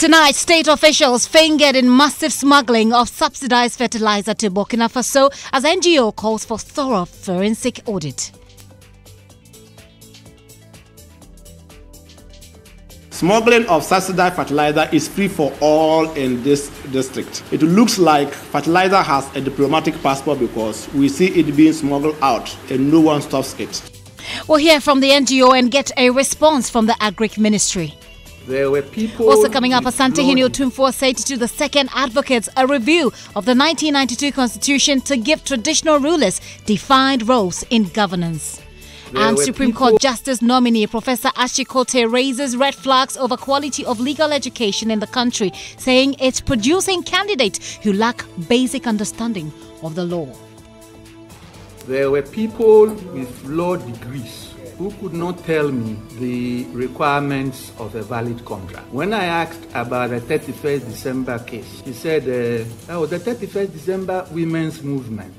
Tonight, state officials fingered in massive smuggling of subsidized fertilizer to Burkina Faso as NGO calls for thorough forensic audit. Smuggling of subsidized fertilizer is free for all in this district. It looks like fertilizer has a diplomatic passport because we see it being smuggled out and no one stops it. We'll hear from the NGO and get a response from the Agric Ministry. There were people. Also coming up, Asante Hene Otumfuo said to the Second Advocates a review of the 1992 Constitution to give traditional rulers defined roles in governance. And Supreme Court Justice nominee Professor Ashikote raises red flags over quality of legal education in the country, saying it's producing candidates who lack basic understanding of the law. There were people with law degrees who could not tell me the requirements of a valid contract. When I asked about the 31st December case, he said, the 31st December women's movement.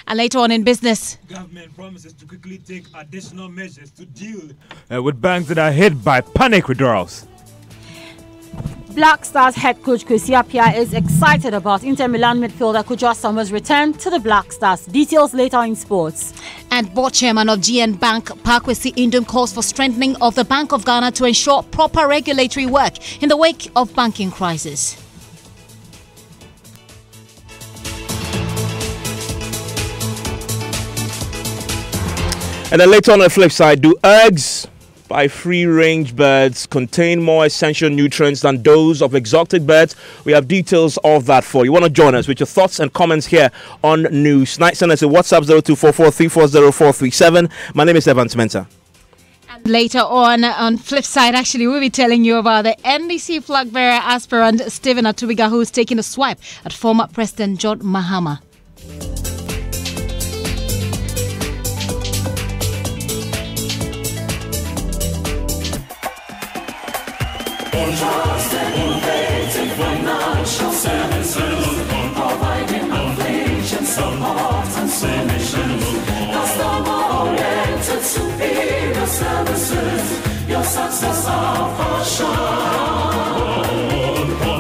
And later on in business, government promises to quickly take additional measures to deal with banks that are hit by panic withdrawals. Black Stars head coach Kwesi Appiah is excited about Inter Milan midfielder Kujwa Summers' return to the Black Stars. Details later in sports. And board chairman of GN Bank, Pakwesi Indum, calls for strengthening of the Bank of Ghana to ensure proper regulatory work in the wake of banking crisis. And then later on the flip side, do eggs by free-range birds contain more essential nutrients than those of exotic birds? We have details of that for you. Want to join us with your thoughts and comments here on NewsNite? Send us a WhatsApp 0244340437. My name is Evans Mensah. And later on flip side, actually, we'll be telling you about the NDC flag bearer aspirant Stephen Atubiga, who is taking a swipe at former President John Mahama. Trusted, innovative, financial services, providing inflation support and solutions. Customer-oriented, superior services. Your success our passion.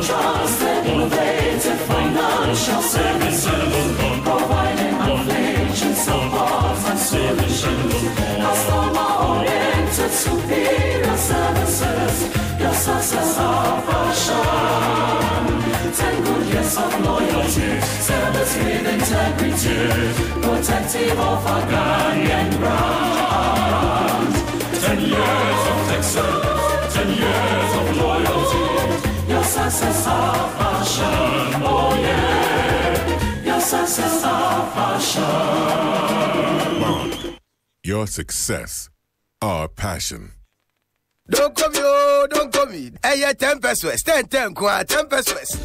Trusted, innovative, financial services, providing inflation support and solutions. Customer-oriented, superior services. Your success our passion. 10 good years of loyalty, service with integrity, protective of our Ghanaian brand. 10 years of excellence, 10 years of loyalty. Your success our passion. Oh yeah, your success our passion. Bond. Your success our passion. Don't come here, don't come in. Hey, 10 pesos, 10 pesos.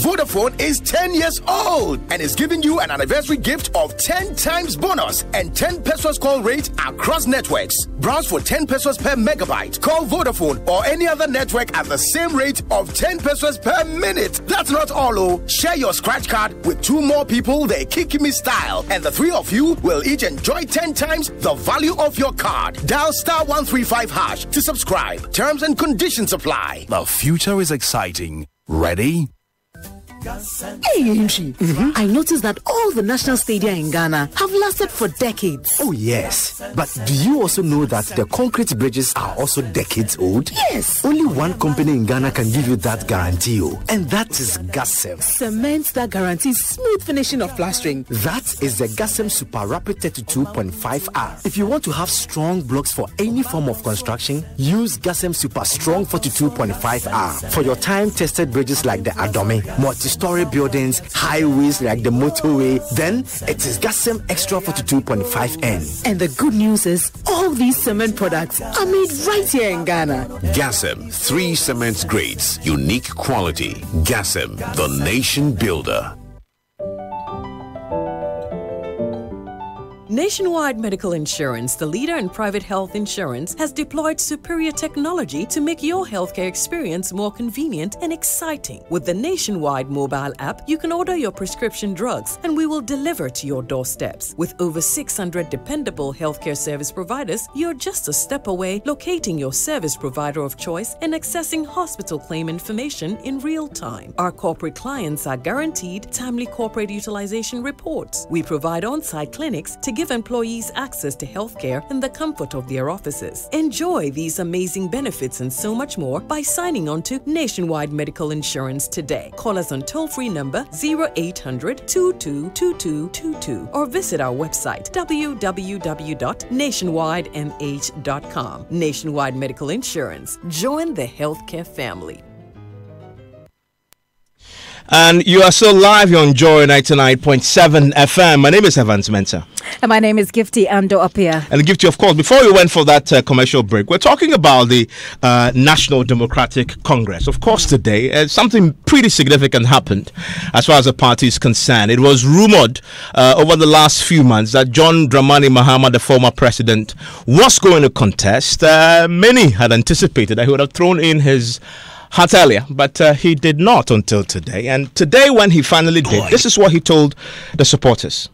Vodafone is 10 years old and is giving you an anniversary gift of 10 times bonus and 10 pesos call rate across networks. Browse for 10 pesos per megabyte. Call Vodafone or any other network at the same rate of 10 pesos per minute. That's not all, oh. Share your scratch card with 2 more people the Kikimi style, and the 3 of you will each enjoy 10 times the value of your card. Dial *135# to subscribe. Terms and conditions apply. The future is exciting. Ready? Hey, Yinchi, I noticed that all the national stadia in Ghana have lasted for decades. Oh, yes. But do you also know that the concrete bridges are also decades old? Yes. Only one company in Ghana can give you that guarantee, and that is Gasem. Cement that guarantees smooth finishing of plastering. That is the Gasem Super Rapid 32.5R. If you want to have strong blocks for any form of construction, use Gasem Super Strong 42.5R. For your time-tested bridges like the Adome, multi-story buildings, highways like the motorway, then it is Gasem Extra 42.5N. And the good news is, all these cement products are made right here in Ghana. Gasem, 3 cement grades, unique quality. Gasem, the nation builder. Nationwide Medical Insurance, the leader in private health insurance, has deployed superior technology to make your healthcare experience more convenient and exciting. With the Nationwide mobile app, you can order your prescription drugs and we will deliver to your doorsteps. With over 600 dependable healthcare service providers, you're just a step away locating your service provider of choice and accessing hospital claim information in real time. Our corporate clients are guaranteed timely corporate utilization reports. We provide on-site clinics to give employees access to healthcare in the comfort of their offices. Enjoy these amazing benefits and so much more by signing on to Nationwide Medical Insurance today. Call us on toll-free number 0800-222222 or visit our website www.nationwidemh.com. Nationwide Medical Insurance. Join the healthcare family. And you are still live on Joy 99.7 FM. My name is Evans Mensah. And my name is Gifty Ando Apia. And Gifty, of course, before we went for that commercial break, we're talking about the National Democratic Congress. Of course, today, something pretty significant happened as far as the party is concerned. It was rumored over the last few months that John Dramani Mahama, the former president, was going to contest. Many had anticipated that he would have thrown in his hat earlier, but he did not until today. And today, when he finally did, this is what he told the supporters.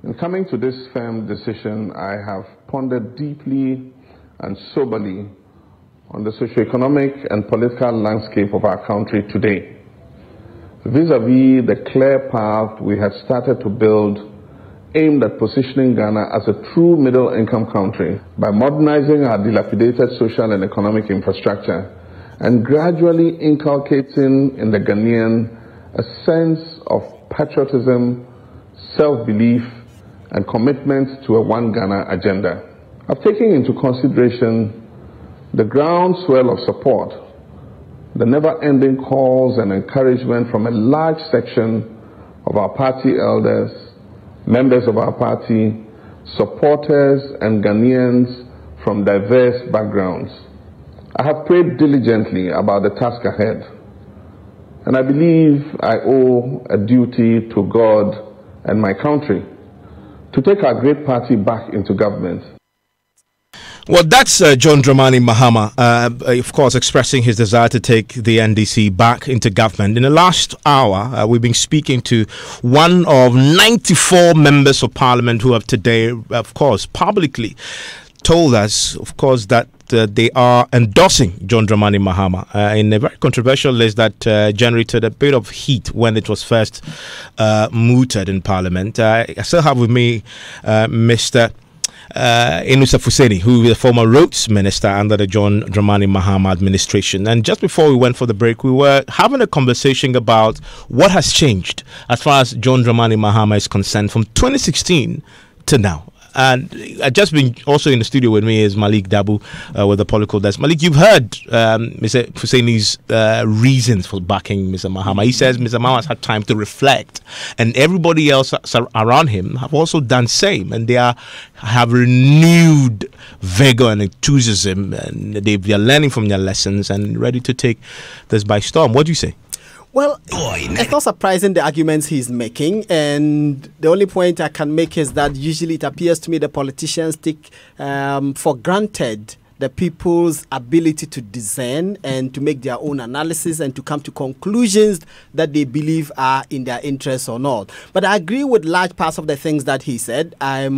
In coming to this firm decision, I have pondered deeply and soberly on the socio-economic and political landscape of our country today, vis-a-vis the clear path we had started to build aimed at positioning Ghana as a true middle-income country by modernizing our dilapidated social and economic infrastructure and gradually inculcating in the Ghanaian a sense of patriotism, self-belief, and commitment to a One Ghana agenda. I've taken into consideration the groundswell of support, the never-ending calls and encouragement from a large section of our party elders, members of our party, supporters, and Ghanaians from diverse backgrounds. I have prayed diligently about the task ahead, and I believe I owe a duty to God and my country to take our great party back into government. Well, that's John Dramani Mahama, of course, expressing his desire to take the NDC back into government. In the last hour, we've been speaking to one of 94 members of parliament who have today, of course, publicly told us, of course, that they are endorsing John Dramani Mahama in a very controversial list that generated a bit of heat when it was first mooted in Parliament. I still have with me Mr. Inusa Fuseni, who is the former roads minister under the John Dramani Mahama administration. And just before we went for the break, we were having a conversation about what has changed as far as John Dramani Mahama is concerned from 2016 to now. And I've just been also in the studio with me is Malik Dabu with the political desk. Malik, you've heard Mr. Fuseni's reasons for backing Mr. Mahama. He says Mr. Mahama has had time to reflect, and everybody else around him have also done same, and they have renewed vigor and enthusiasm, and they are learning from their lessons and ready to take this by storm. What do you say? Well, it's not surprising the arguments he's making, and the only point I can make is that usually it appears to me the politicians take for granted the people's ability to discern and to make their own analysis and to come to conclusions that they believe are in their interest or not. But I agree with large parts of the things that he said. I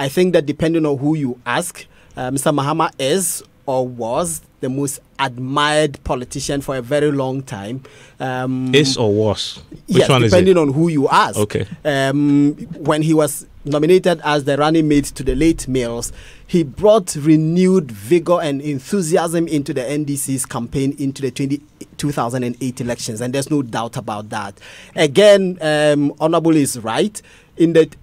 think that depending on who you ask, Mr. Mahama is or was the most admired politician for a very long time. Is or was? Which yes, one depending is it? on who you ask. Okay. When he was nominated as the running mate to the late Mills, he brought renewed vigor and enthusiasm into the NDC's campaign into the 2008 elections, and there's no doubt about that. Again, Honorable is right.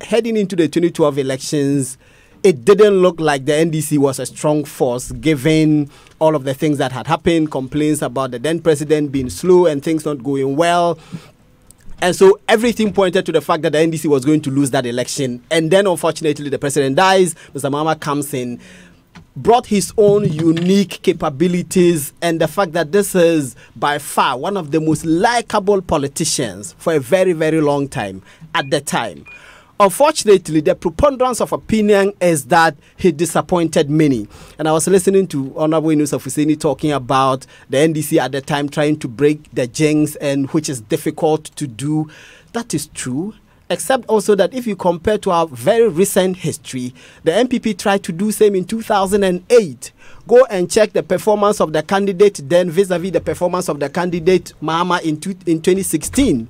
Heading into the 2012 elections, it didn't look like the NDC was a strong force, given all of the things that had happened, complaints about the then president being slow and things not going well. And so everything pointed to the fact that the NDC was going to lose that election. And then, unfortunately, the president dies. Mr. Mahama comes in, brought his own unique capabilities, and the fact that this is by far one of the most likable politicians for a very, very long time at the time. Unfortunately, the preponderance of opinion is that he disappointed many. And I was listening to Honorable Yunus Afuseni talking about the NDC at the time trying to break the jinx, and which is difficult to do. That is true. Except also that if you compare to our very recent history, the MPP tried to do same in 2008. Go and check the performance of the candidate then vis-a-vis the performance of the candidate Mahama in 2016.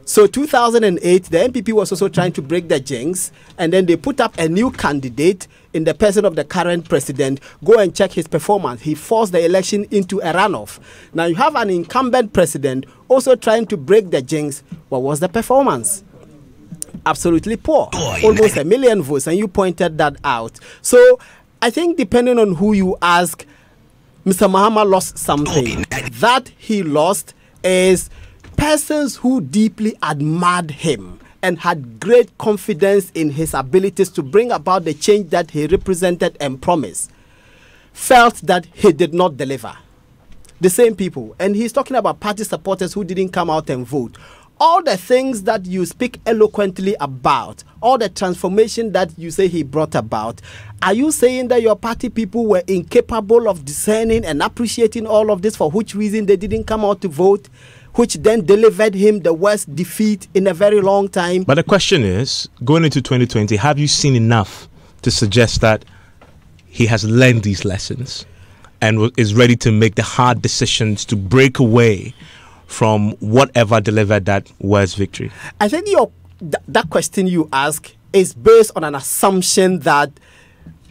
So 2008, the MPP was also trying to break the jinx, and then they put up a new candidate in the person of the current president. Go and check his performance. He forced the election into a runoff. Now you have an incumbent president also trying to break the jinx. What was the performance? Absolutely poor. Almost 1 million votes, and you pointed that out. So I think depending on who you ask, Mr. Mahama lost something. That he lost is persons who deeply admired him and had great confidence in his abilities to bring about the change that he represented and promised, felt that he did not deliver. The same people. And he's talking about party supporters who didn't come out and vote. All the things that you speak eloquently about, all the transformation that you say he brought about, are you saying that your party people were incapable of discerning and appreciating all of this, for which reason they didn't come out to vote, which then delivered him the worst defeat in a very long time? But the question is, going into 2020, have you seen enough to suggest that he has learned these lessons and is ready to make the hard decisions to break away from whatever delivered that worst victory? I think that question you ask is based on an assumption that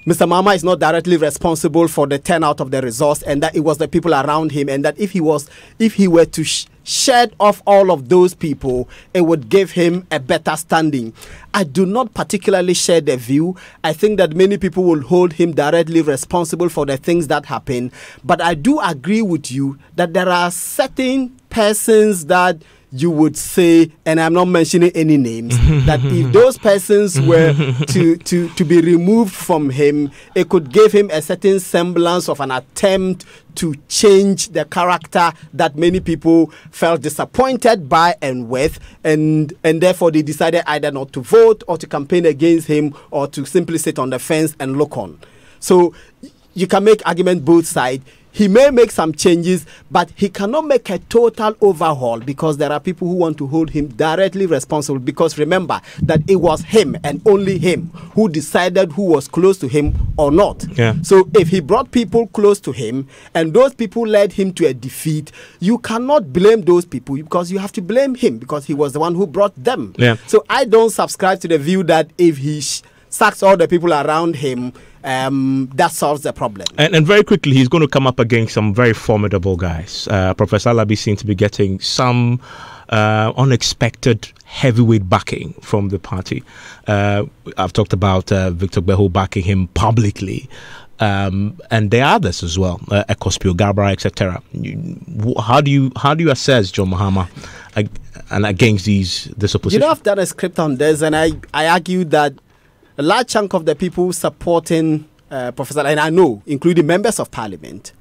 Mr. Mahama is not directly responsible for the turnout of the results, and that it was the people around him, and that if he were to shed off all of those people, it would give him a better standing. I do not particularly share the view. I think that many people will hold him directly responsible for the things that happen. But I do agree with you that there are certain persons that you would say, and I'm not mentioning any names, that if those persons were to be removed from him, it could give him a certain semblance of an attempt to change the character that many people felt disappointed by and with, and therefore they decided either not to vote or to campaign against him or to simply sit on the fence and look on. So you can make argument both sides. He may make some changes, but he cannot make a total overhaul, because there are people who want to hold him directly responsible. Because remember that it was him and only him who decided who was close to him or not. Yeah. So if he brought people close to him and those people led him to a defeat, you cannot blame those people, because you have to blame him, because he was the one who brought them. Yeah. So I don't subscribe to the view that if he sacks all the people around him, that solves the problem. And very quickly, he's going to come up against some very formidable guys. Professor Alabi seems to be getting some unexpected heavyweight backing from the party. I've talked about Victor Beho backing him publicly. And there are others as well, Ekospio, Gabra, etc. How do you assess John Mahama and against this opposition? You know, I've done a script on this, and I argue that a large chunk of the people supporting Professor, and I know, including members of parliament,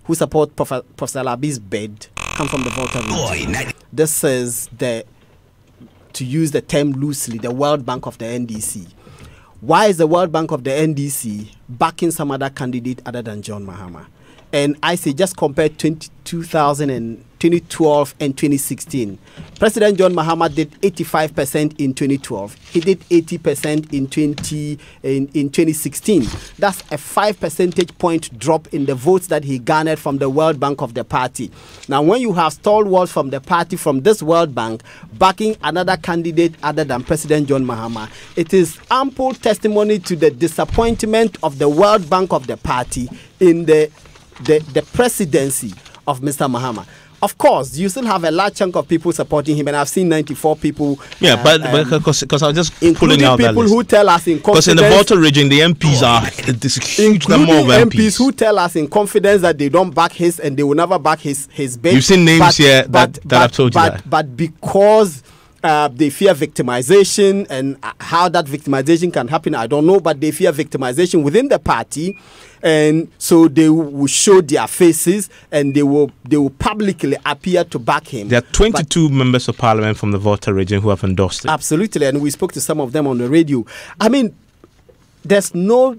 who support Professor Alabi's bid, come from the Volta region. This is to use the term loosely, the World Bank of the NDC. Why is the World Bank of the NDC backing some other candidate other than John Mahama? And I say just compare 2012 and 2016. President John Mahama did 85% in 2012. He did 80% in 2016. That's a 5 percentage point drop in the votes that he garnered from the World Bank of the party. Now, when you have stalwarts from the party, from this World Bank, backing another candidate other than President John Mahama, it is ample testimony to the disappointment of the World Bank of the party in the presidency of Mr. Mahama. Of course, you still have a large chunk of people supporting him, and I've seen 94 people. Yeah, but because I was just pulling out that people list. Who tell us in confidence. Because in the Volta region, the MPs are this huge number of MPs who tell us in confidence that they don't back his and they will never back his bid. You've seen names here that I've told you that. But because They fear victimization, and how that victimization can happen, I don't know, but they fear victimization within the party, and so they will show their faces and they will publicly appear to back him. There are 22 members of parliament from the Volta region who have endorsed it. Absolutely, and we spoke to some of them on the radio. I mean, there's no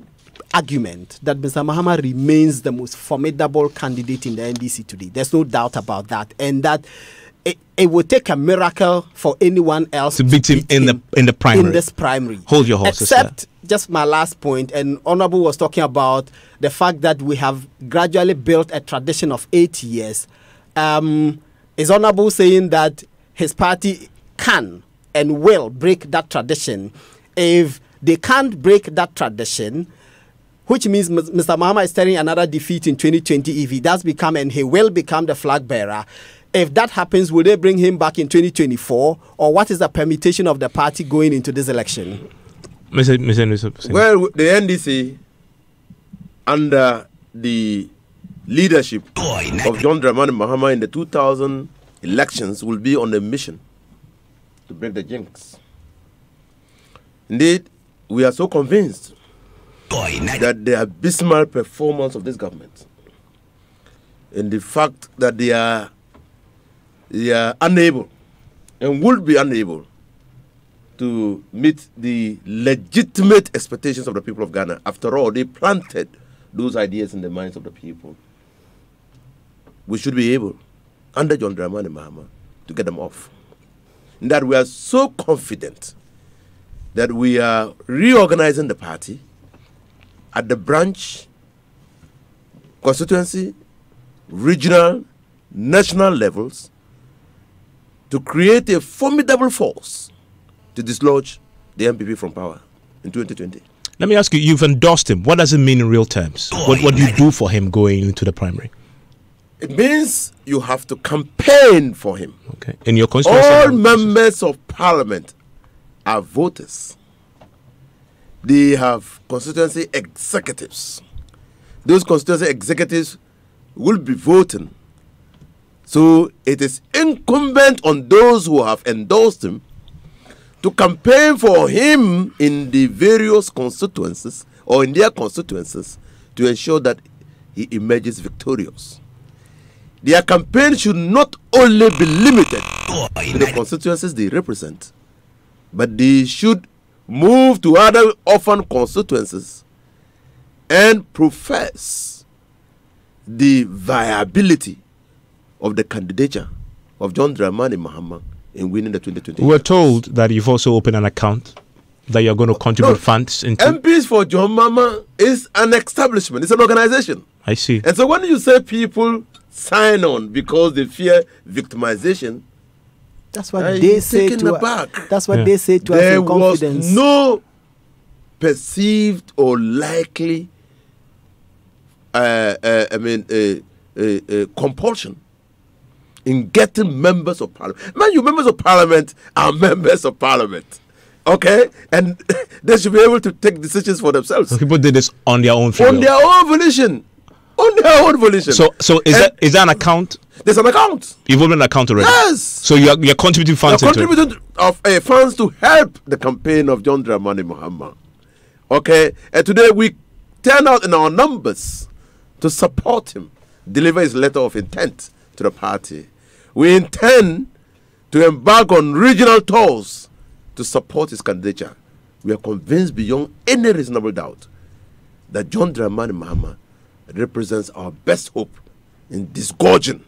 argument that Mr. Mahama remains the most formidable candidate in the NDC today. There's no doubt about that, and that it would take a miracle for anyone else to beat him in the primary. In this primary. Hold your horses. Except, just my last point, and Honorable was talking about the fact that we have gradually built a tradition of 8 years. Is Honorable saying that his party can and will break that tradition? If they can't break that tradition, which means Mr. Mahama is staring another defeat in 2020 if he does become, and he will become, the flag bearer. If that happens, will they bring him back in 2024? Or what is the permutation of the party going into this election? Mr. Well, the NDC, under the leadership of John Dramani Mahama in the 2000 elections, will be on a mission to break the jinx. Indeed, we are so convinced that the abysmal performance of this government and the fact that they are unable and will be unable to meet the legitimate expectations of the people of Ghana. After all, they planted those ideas in the minds of the people. We should be able, under John Dramani Mahama, to get them off. And that we are so confident that we are reorganizing the party at the branch, constituency, regional, national levels, to create a formidable force to dislodge the MPP from power in 2020. Let me ask you, you've endorsed him. What does it mean in real terms? What do you do for him going into the primary? It means you have to campaign for him. Okay. In your constituency? All members of parliament are voters. They have constituency executives. Those constituency executives will be voting. So it is incumbent on those who have endorsed him to campaign for him in the various constituencies or in their constituencies to ensure that he emerges victorious. Their campaign should not only be limited to the constituencies they represent, but they should move to other orphan constituencies and profess the viability of the candidature of John Dramani Mahama in winning the 2020. We're told that you've also opened an account that you're going to contribute funds into. MPs for John Mahama is an establishment. It's an organization. I see. And so when you say people sign on because they fear victimization, that's what they say to us. That's what they say to us in confidence. There was no perceived or likely compulsion in getting members of parliament. Man, you members of parliament are members of parliament. Okay? And they should be able to take decisions for themselves. So people did this on their own On their own volition. On their own volition. So is that an account? There's an account. You've opened an account already? Yes. So you're contributing funds into it? Contributing funds to help the campaign of John Dramani Mahama. Okay? And today we turn out in our numbers to support him, deliver his letter of intent to the party. We intend to embark on regional tours to support his candidature. We are convinced beyond any reasonable doubt that John Dramani Mahama represents our best hope in disgorging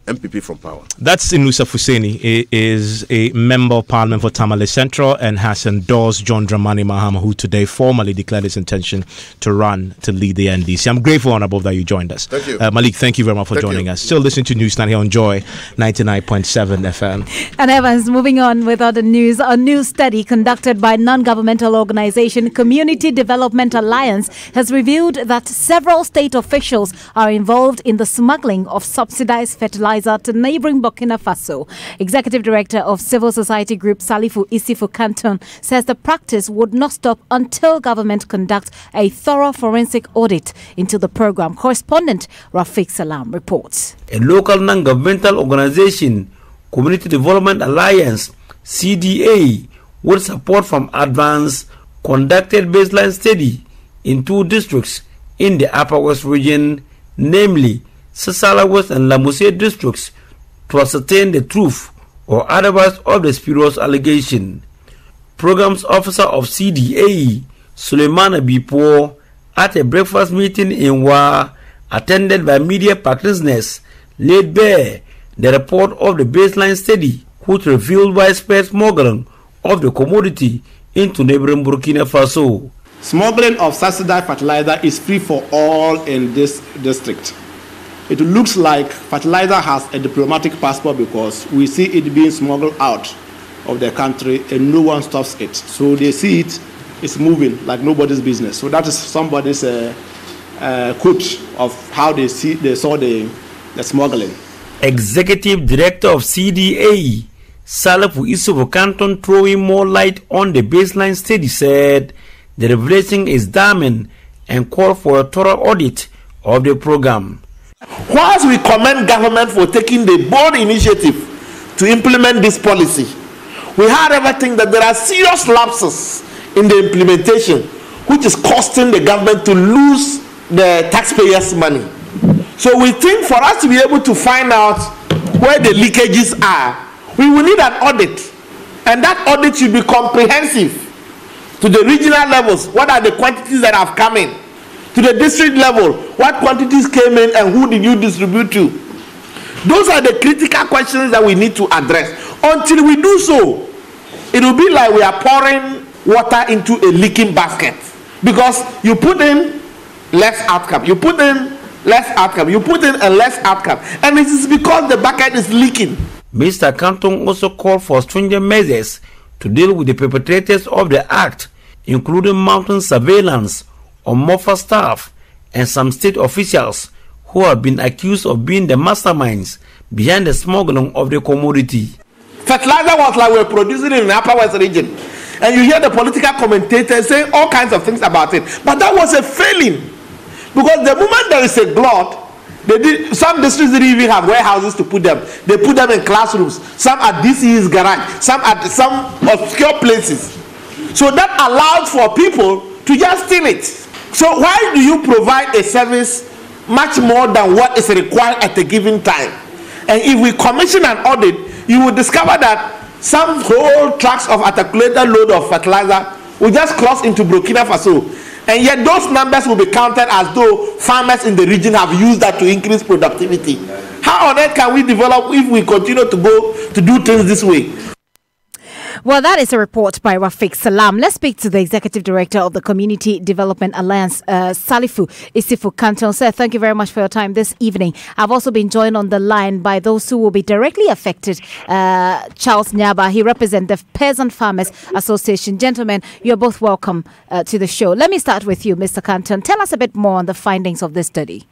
MPP from power. That's Inusa Fuseni. He is a member of parliament for Tamale Central and has endorsed John Dramani Mahama, who today formally declared his intention to run to lead the NDC. I'm grateful, Honorable, that you joined us. Thank you. Malik, thank you very much for joining us. Still listening to NewsNite here on Joy 99.7 FM. And Evans, moving on with other news, a new study conducted by non-governmental organization Community Development Alliance has revealed that several state officials are involved in the smuggling of subsidized fertilizer to neighboring Burkina Faso. Executive Director of Civil Society Group Salifu Isifu Canton says the practice would not stop until government conducts a thorough forensic audit into the program. Correspondent Rafiq Salam reports. A local non-governmental organization, Community Development Alliance, CDA, with support from Advance, conducted baseline study in 2 districts in the Upper West region, namely Sasala West and Lamuse districts, to ascertain the truth or otherwise of the spurious allegation. Programs Officer of CDA, Suleiman Abipo, at a breakfast meeting in Wa, attended by media partners, laid bare the report of the baseline study, which revealed widespread smuggling of the commodity into neighboring Burkina Faso. Smuggling of subsidized fertilizer is free for all in this district. It looks like fertilizer has a diplomatic passport because we see it being smuggled out of the country and no one stops it. So they see it's moving like nobody's business. So that is somebody's quote of how they saw the smuggling. Executive Director of CDA, Salafu Isufu Canton, throwing more light on the baseline study, said the revelation is damning and called for a thorough audit of the program. Whilst we commend government for taking the bold initiative to implement this policy, we however think that there are serious lapses in the implementation, which is costing the government to lose the taxpayers' money. So we think for us to be able to find out where the leakages are, we will need an audit. And that audit should be comprehensive to the regional levels. What are the quantities that have come in? To the district level, what quantities came in and who did you distribute to? Those are the critical questions that we need to address. Until we do so, it will be like we are pouring water into a leaking basket. Because you put in less outcome, you put in less outcome, you put in a less outcome. And it is because the bucket is leaking. Mr. Canton also called for stringent measures to deal with the perpetrators of the act, including mounting surveillance on MOFA staff and some state officials who have been accused of being the masterminds behind the smuggling of the commodity. Fertilizer was like we're producing it in the Upper West region. And you hear the political commentators saying all kinds of things about it. But that was a failing. Because the moment there is a glut, some districts didn't even have warehouses to put them. They put them in classrooms. Some at DCE's garage. Some at some obscure places. So that allowed for people to just steal it. So why do you provide a service much more than what is required at a given time? And if we commission an audit, you will discover that some whole trucks of articulated load of fertilizer will just cross into Burkina Faso. And yet those numbers will be counted as though farmers in the region have used that to increase productivity. How on earth can we develop if we continue to do things this way? Well, that is a report by Rafiq Salam. Let's speak to the Executive Director of the Community Development Alliance, Salifu Isifu Canton. Sir, thank you very much for your time this evening. I've also been joined on the line by those who will be directly affected. Charles Nyaba, he represents the Peasant Farmers Association. Gentlemen, you're both welcome to the show. Let me start with you, Mr. Canton. Tell us a bit more on the findings of this study.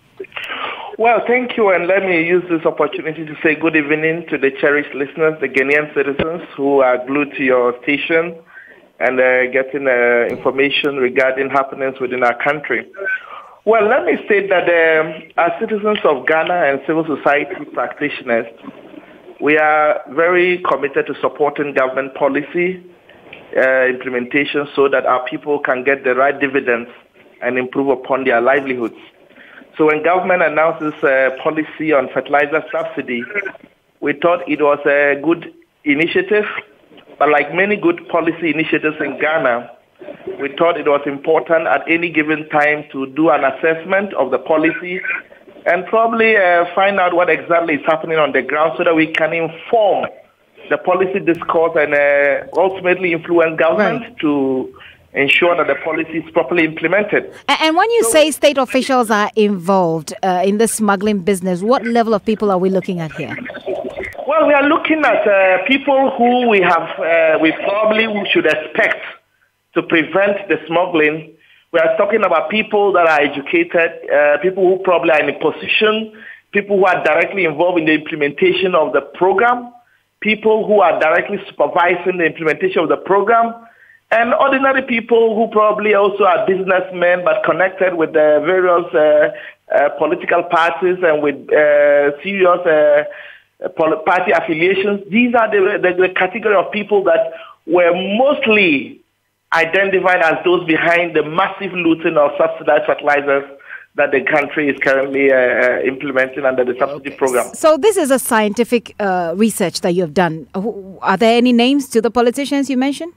Well, thank you, and let me use this opportunity to say good evening to the cherished listeners, the Ghanaian citizens who are glued to your station and getting information regarding happenings within our country. Well, let me state that as citizens of Ghana and civil society practitioners, we are very committed to supporting government policy implementation so that our people can get the right dividends and improve upon their livelihoods. So when government announces a policy on fertilizer subsidy, we thought it was a good initiative, but like many good policy initiatives in Ghana, we thought it was important at any given time to do an assessment of the policy and probably find out what exactly is happening on the ground so that we can inform the policy discourse and ultimately influence government to ensure that the policy is properly implemented. And when you say state officials are involved in the smuggling business, what level of people are we looking at here? Well, we are looking at people who we probably should expect to prevent the smuggling. We are talking about people that are educated, people who probably are in a position, people who are directly involved in the implementation of the program, people who are directly supervising the implementation of the program, and ordinary people who probably also are businessmen but connected with the various political parties and with serious party affiliations. These are the category of people that were mostly identified as those behind the massive looting of subsidized fertilizers that the country is currently implementing under the subsidy program. So this is a scientific research that you have done. Are there any names to the politicians you mentioned?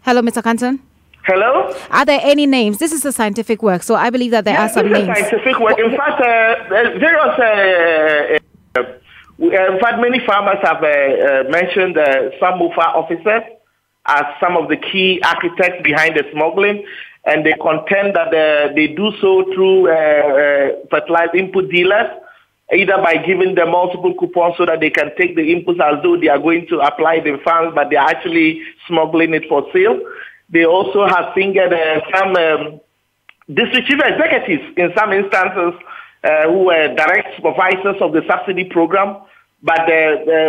Hello, Mr. Canton. Hello? Are there any names? This is a scientific work, so I believe that there are some names. Scientific work. In fact, many farmers have mentioned some MUFA officers as some of the key architects behind the smuggling, and they contend that they do so through fertilizer input dealers, either by giving them multiple coupons so that they can take the inputs as though they are going to apply it in farms, but they are actually smuggling it for sale. They also have fingered some district chief executives in some instances who were direct supervisors of the subsidy program, but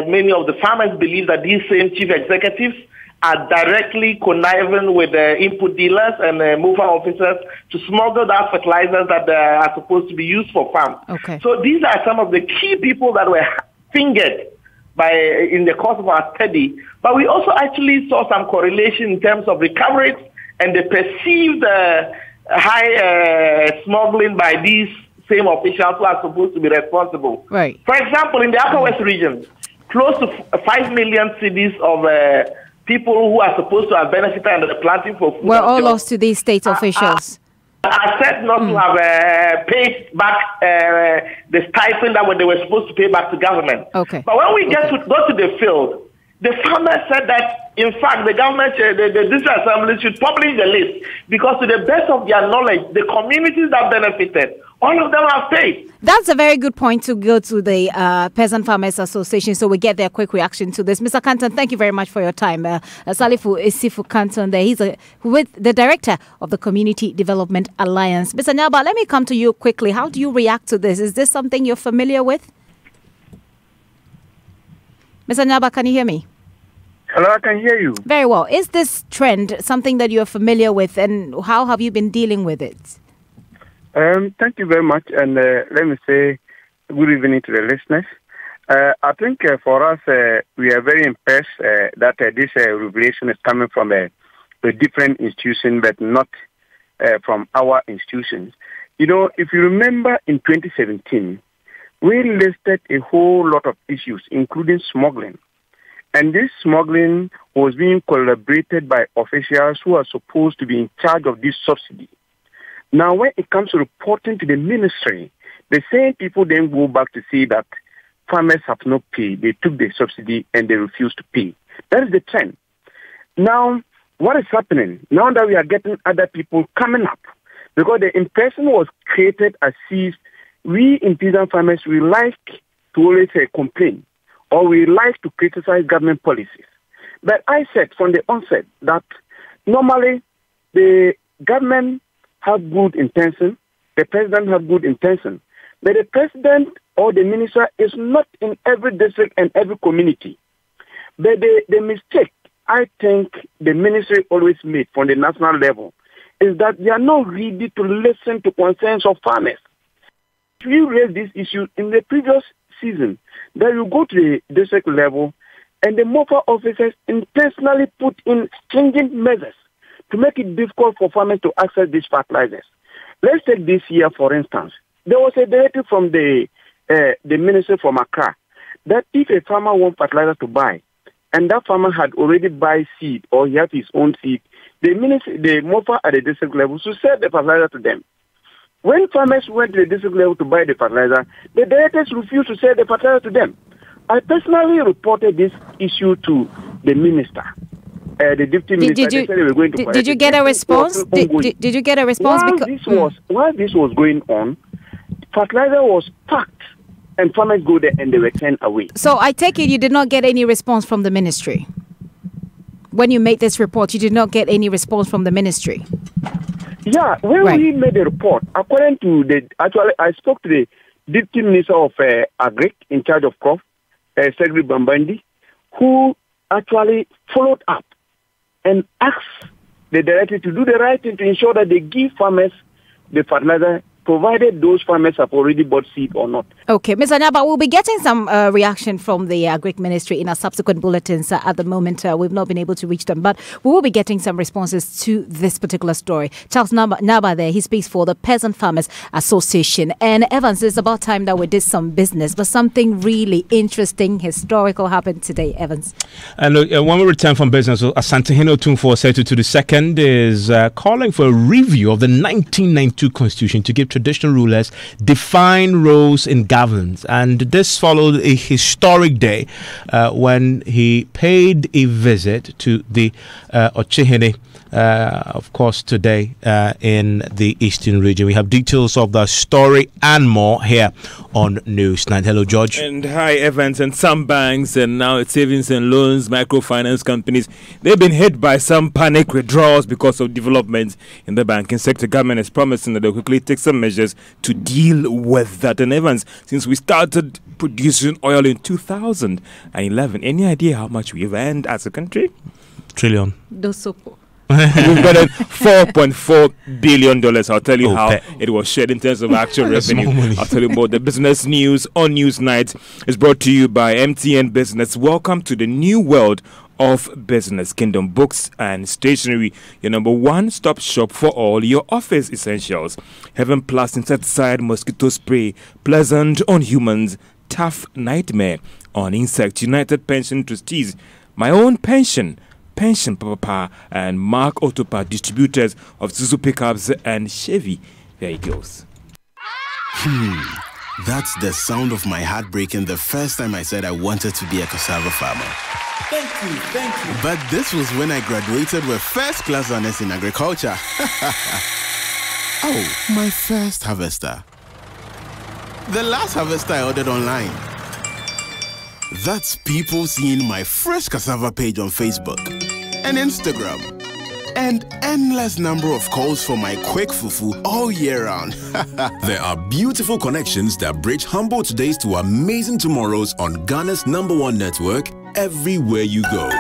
many of the farmers believe that these same chief executives are directly conniving with the input dealers and MUFA officers to smuggle out fertilizers that are supposed to be used for farms. Okay. So these are some of the key people that were fingered in the course of our study. But we also actually saw some correlation in terms of recoveries and the perceived high smuggling by these same officials who are supposed to be responsible. Right. For example, in the Upper West region, close to 5 million cities of people who are supposed to have benefited under the planting for food. We're all lost to these state officials. I said not to have paid back the stipend that they were supposed to pay back to government. Okay. But when we go to the field, the farmers said that, in fact, the government, the district assembly should publish the list because to the best of their knowledge, the communities that benefited, all of them have paid. That's a very good point to go to the Peasant Farmers Association so we get their quick reaction to this. Mr. Canton, thank you very much for your time. Salifu Isifu Canton there. He's with the director of the Community Development Alliance. Mr. Nyaba, let me come to you quickly. How do you react to this? Is this something you're familiar with? Mr. Nyaba, can you hear me? Hello, I can hear you. Very well. Is this trend something that you're familiar with, and how have you been dealing with it? Thank you very much, and let me say good evening to the listeners. I think for us, we are very impressed that this revelation is coming from a different institution, but not from our institutions. You know, if you remember in 2017, we listed a whole lot of issues, including smuggling. And this smuggling was being collaborated by officials who are supposed to be in charge of this subsidy. Now, when it comes to reporting to the ministry, the same people then go back to say that farmers have not paid. They took the subsidy and they refused to pay. That is the trend. Now, what is happening? Now that we are getting other people coming up, because the impression was created as if we in peasant farmers, we like to always complain or we like to criticize government policies. But I said from the onset that normally the government have good intention, the president have good intention, but the president or the minister is not in every district and every community. But the mistake I think the ministry always made from the national level is that they are not ready to listen to concerns of farmers. If you raise this issue in the previous season, then you go to the district level and the MOFA officers intentionally put in stringent measures to make it difficult for farmers to access these fertilizers. Let's take this year, for instance. There was a directive from the minister from Accra that if a farmer wants fertilizer to buy, and that farmer had already buy seed or he had his own seed, the MOFA at the district level should sell the fertilizer to them. When farmers went to the district level to buy the fertilizer, the directors refused to sell the fertilizer to them. I personally reported this issue to the minister. The deputy minister, they said they were going to did you get a response? Did you get a response? While this was going on, fertilizer was packed and farmers go there and they were turned away. So I take it you did not get any response from the ministry? When you made this report, you did not get any response from the ministry? Yeah, when we made the report, according to I spoke to the deputy minister of Agric in charge of crop, Segri Bambandi, who actually followed up and asked the director to do the right thing to ensure that they give farmers the fertilizer provided those farmers have already bought seed or not. Okay, Ms. Anyaba, we'll be getting some reaction from the Agric Ministry in our subsequent bulletins. At the moment, we've not been able to reach them, but we will be getting some responses to this particular story. Charles Naba there, he speaks for the Peasant Farmers Association. And Evans, it's about time that we did some business, but something really interesting, historical happened today, Evans. And when we return from business, Asantehene Otumfuo II is calling for a review of the 1992 Constitution to give traditional rulers defined roles in governance. And this followed a historic day when he paid a visit to the Ochihene, of course, today in the Eastern region. We have details of the story and more here on NewsNite. Hello, George. And hi, Evans. And some banks and now savings and loans, microfinance companies, they've been hit by some panic withdrawals because of developments in the banking sector. Government is promising that they'll quickly take some measures to deal with that. And Evans, since we started producing oil in 2011, any idea how much we've earned as a country? Trillion. We've got $4.4 billion. I'll tell you how it was shared in terms of actual revenue. I'll tell you more. The business news on Newsnight is brought to you by MTN Business. Welcome to the new world of business. Kingdom Books and Stationery, your number one-stop shop for all your office essentials. Heaven Plus insecticide mosquito spray, pleasant on humans, tough nightmare on insects. United Pension Trustees, my own pension Papa, and Mark Autopa, distributors of Suzuki pickups and Chevy vehicles. That's the sound of my heart breaking the first time I said I wanted to be a cassava farmer. Thank you. But this was when I graduated with first class honors in agriculture. Oh, my first harvester. The last harvester I ordered online. That's people seeing my fresh cassava page on Facebook and Instagram. And endless number of calls for my quick fufu all year round. There are beautiful connections that bridge humble todays to amazing tomorrows on Ghana's #1 network, everywhere you go.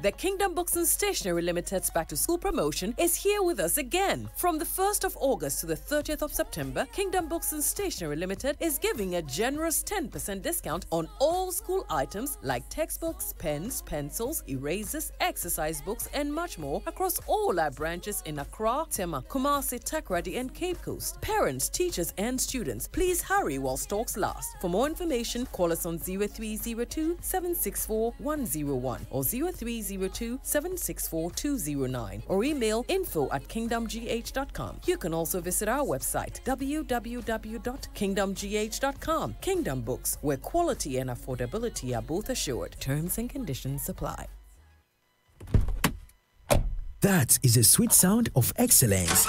The Kingdom Books and Stationery Limited's Back to School promotion is here with us again. From the 1st of August to the 30th of September, Kingdom Books and Stationery Limited is giving a generous 10% discount on all school items like textbooks, pens, pencils, erasers, exercise books, and much more across all our branches in Accra, Tema, Kumasi, Takoradi, and Cape Coast. Parents, teachers, and students, please hurry while stocks last. For more information, call us on 0302 764 101 or 0302-764-209 or email info@kingdomgh.com. You can also visit our website www.kingdomgh.com. Kingdom Books, where quality and affordability are both assured. Terms and conditions apply. That is a sweet sound of excellence.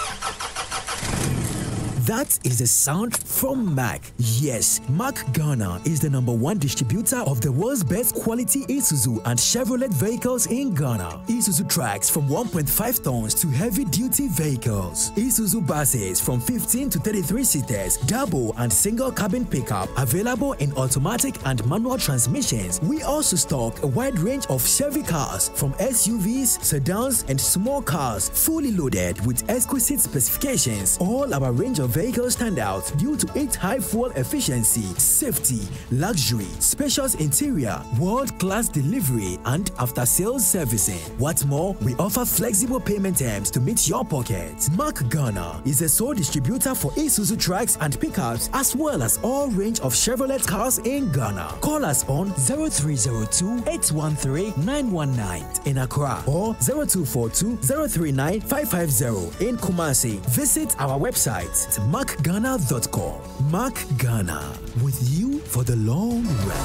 That is the sound from Mac. Yes, Mac Ghana is the #1 distributor of the world's best quality Isuzu and Chevrolet vehicles in Ghana. Isuzu trucks from 1.5 tons to heavy-duty vehicles. Isuzu buses from 15 to 33 seaters, double and single cabin pickup, available in automatic and manual transmissions. We also stock a wide range of Chevy cars from SUVs, sedans, and small cars, fully loaded with exquisite specifications. All our range of vehicles stand out due to its high fuel efficiency, safety, luxury, spacious interior, world-class delivery, and after-sales servicing. What's more, we offer flexible payment terms to meet your pocket. Mark Ghana is a sole distributor for Isuzu trucks and pickups, as well as all range of Chevrolet cars in Ghana. Call us on 0302-813-919 in Accra or 0242-039-550 in Kumasi. Visit our website, markghana.com. Mark Ghana, with you for the long run.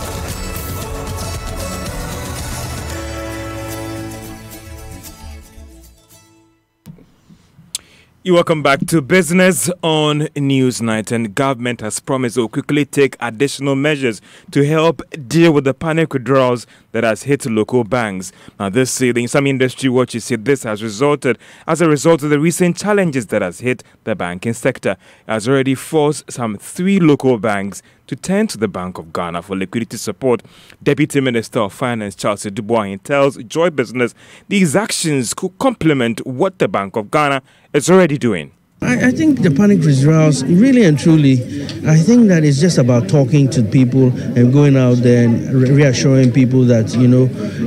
You welcome back to Business on Newsnight, and government has promised it will quickly take additional measures to help deal with the panic withdrawals that has hit local banks. Now, some industry watchers say this has resulted as a result of the recent challenges that has hit the banking sector. It has already forced some 3 local banks to turn to the Bank of Ghana for liquidity support. Deputy Minister of Finance Charles Dubois tells Joy Business these actions could complement what the Bank of Ghana is already doing. I think the panic withdrawals, really and truly, I think that it's just about talking to people and going out there and reassuring people that,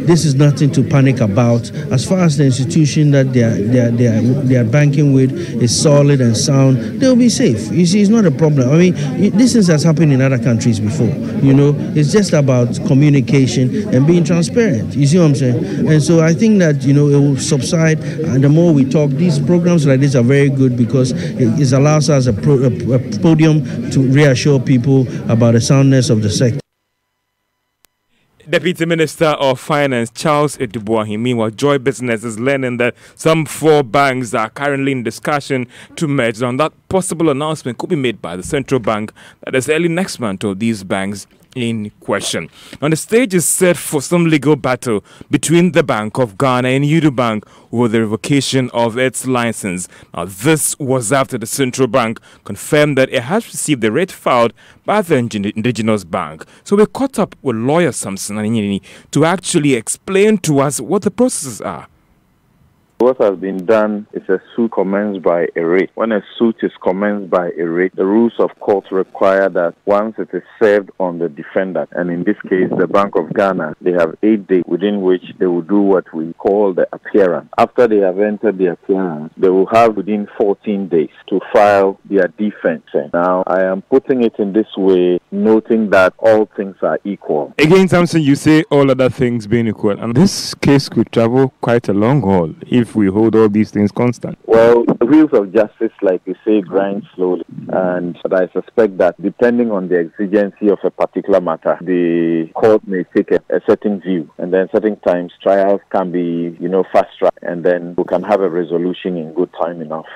this is nothing to panic about. As far as the institution that they are banking with is solid and sound, they'll be safe. You see, it's not a problem. I mean, this has happened in other countries before. It's just about communication and being transparent. You see what I'm saying? And so I think that, it will subside. And the more we talk, these programs like this are very good because it allows us a podium to reassure people about the soundness of the sector. Deputy Minister of Finance Charles Dubois. Meanwhile, Joy Business is learning that some 4 banks are currently in discussion to merge. On that possible announcement could be made by the central bank that is early next month of these banks in question. Now, the stage is set for some legal battle between the Bank of Ghana and Unibank over the revocation of its license. Now, this was after the central bank confirmed that it has received the writ filed by the indigenous bank. So we caught up with lawyer Samson Anyini to actually explain to us what the processes are. What has been done is a suit commenced by a writ. When a suit is commenced by a writ, the rules of court require that once it is served on the defendant, and in this case, the Bank of Ghana, they have 8 days within which they will do what we call the appearance. After they have entered the appearance, they will have within 14 days to file their defense. Now, I am putting it in this way, noting that all things are equal. Again, Samson, you say all other things being equal, and this case could travel quite a long haul if we hold all these things constant. Well, the wheels of justice, like you say, grind slowly. But I suspect that depending on the exigency of a particular matter, the court may take a certain view. And then certain times trials can be, fast-tracked. And then we can have a resolution in good time enough.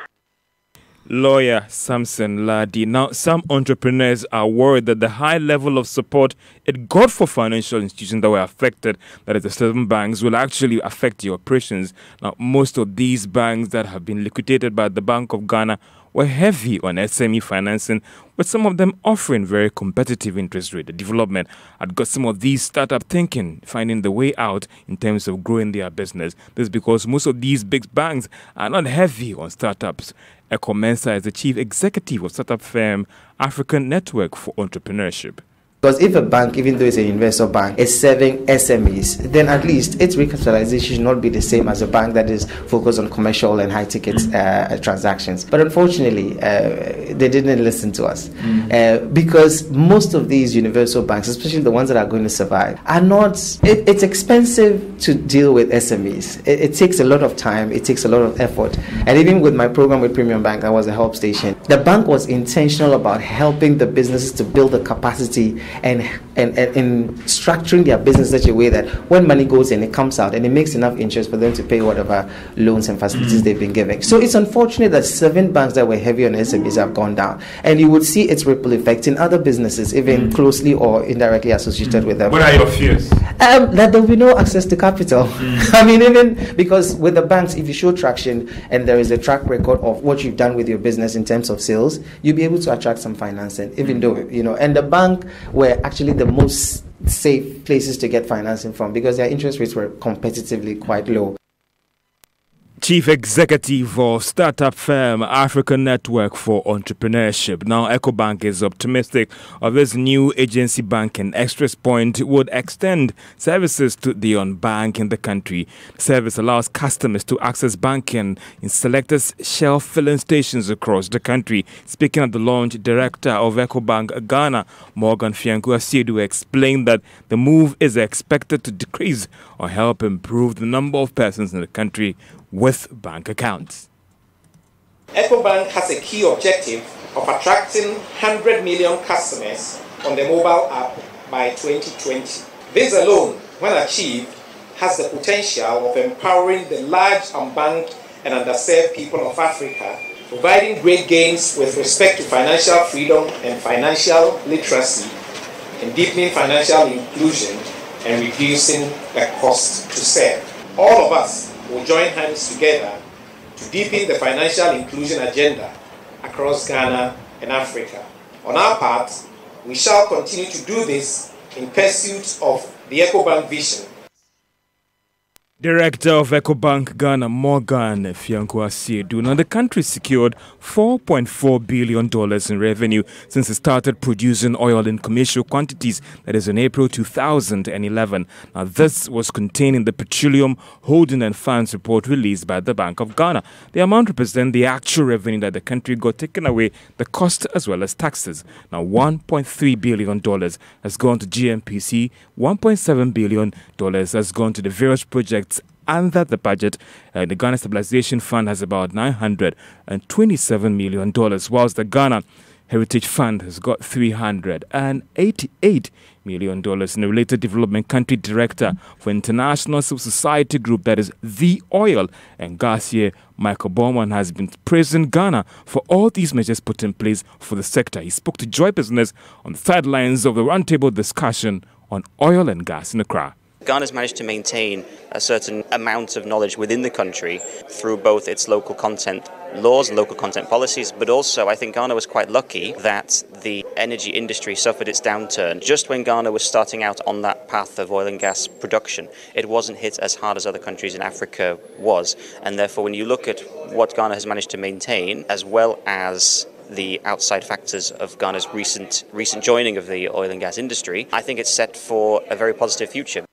Lawyer Samson Ladi. Now, some entrepreneurs are worried that the high level of support it got for financial institutions that were affected, that is the 7 banks, will actually affect the operations. Now, most of these banks that have been liquidated by the Bank of Ghana were heavy on SME financing, with some of them offering very competitive interest rate. The development had got some of these startup thinking, finding the way out in terms of growing their business. This is because most of these big banks are not heavy on startups. Eko Mensah is the chief executive of startup firm African Network for Entrepreneurship. Because if a bank, even though it's an investor bank, is serving SMEs, then at least its recapitalization should not be the same as a bank that is focused on commercial and high-ticket transactions. But unfortunately, they didn't listen to us. Because most of these universal banks, especially the ones that are going to survive, are not... It's expensive to deal with SMEs. It takes a lot of time. It takes a lot of effort. And even with my program with Premium Bank, I was a help station. The bank was intentional about helping the businesses to build the capacity and in structuring their business in such a way that when money goes in, it comes out and it makes enough interest for them to pay whatever loans and facilities they've been giving. So it's unfortunate that 7 banks that were heavy on SMEs have gone down. And you would see its ripple effect in other businesses, even closely or indirectly associated with them. What are your fears? That there will be no access to capital. I mean, even because with the banks, if you show traction and there is a track record of what you've done with your business in terms of sales, you'll be able to attract some financing, even though, and the bank were actually the most safe places to get financing from because their interest rates were competitively quite low. Chief Executive of startup firm African Network for Entrepreneurship. Now, EcoBank is optimistic of this new agency banking Express Point would extend services to the unbanked in the country. The service allows customers to access banking in selected shelf filling stations across the country. Speaking at the launch, Director of EcoBank Ghana, Morgan Fianku-Asiedu, explained that the move is expected to decrease or help improve the number of persons in the country with bank accounts. EcoBank has a key objective of attracting 100 million customers on the mobile app by 2020. This alone, when achieved, has the potential of empowering the large unbanked and underserved people of Africa, providing great gains with respect to financial freedom and financial literacy, and deepening financial inclusion and reducing the cost to serve. All of us will join hands together to deepen the financial inclusion agenda across Ghana and Africa. On our part, We shall continue to do this in pursuit of the EcoBank vision. Director of EcoBank Ghana, Morgan Fiankwasiedu. Now, the country secured $4.4 billion in revenue since it started producing oil in commercial quantities, that is in April 2011. Now, this was contained in the Petroleum Holding and Funds report released by the Bank of Ghana. The amount represents the actual revenue that the country got, taken away the cost as well as taxes. Now, $1.3 billion has gone to GMPC, $1.7 billion has gone to the various projects under the budget. The Ghana Stabilization Fund has about $927 million, whilst the Ghana Heritage Fund has got $388 million. And the related development country director for International Civil Society Group, that is The Oil and Gas here, Michael Bowman, has been praising Ghana for all these measures put in place for the sector. He spoke to Joy Business on the sidelines of the roundtable discussion on oil and gas in Accra. Ghana's managed to maintain a certain amount of knowledge within the country through both its local content laws and local content policies, but also I think Ghana was quite lucky that the energy industry suffered its downturn just when Ghana was starting out on that path of oil and gas production. It wasn't hit as hard as other countries in Africa was, and therefore when you look at what Ghana has managed to maintain, as well as the outside factors of Ghana's recent joining of the oil and gas industry, I think it's set for a very positive future.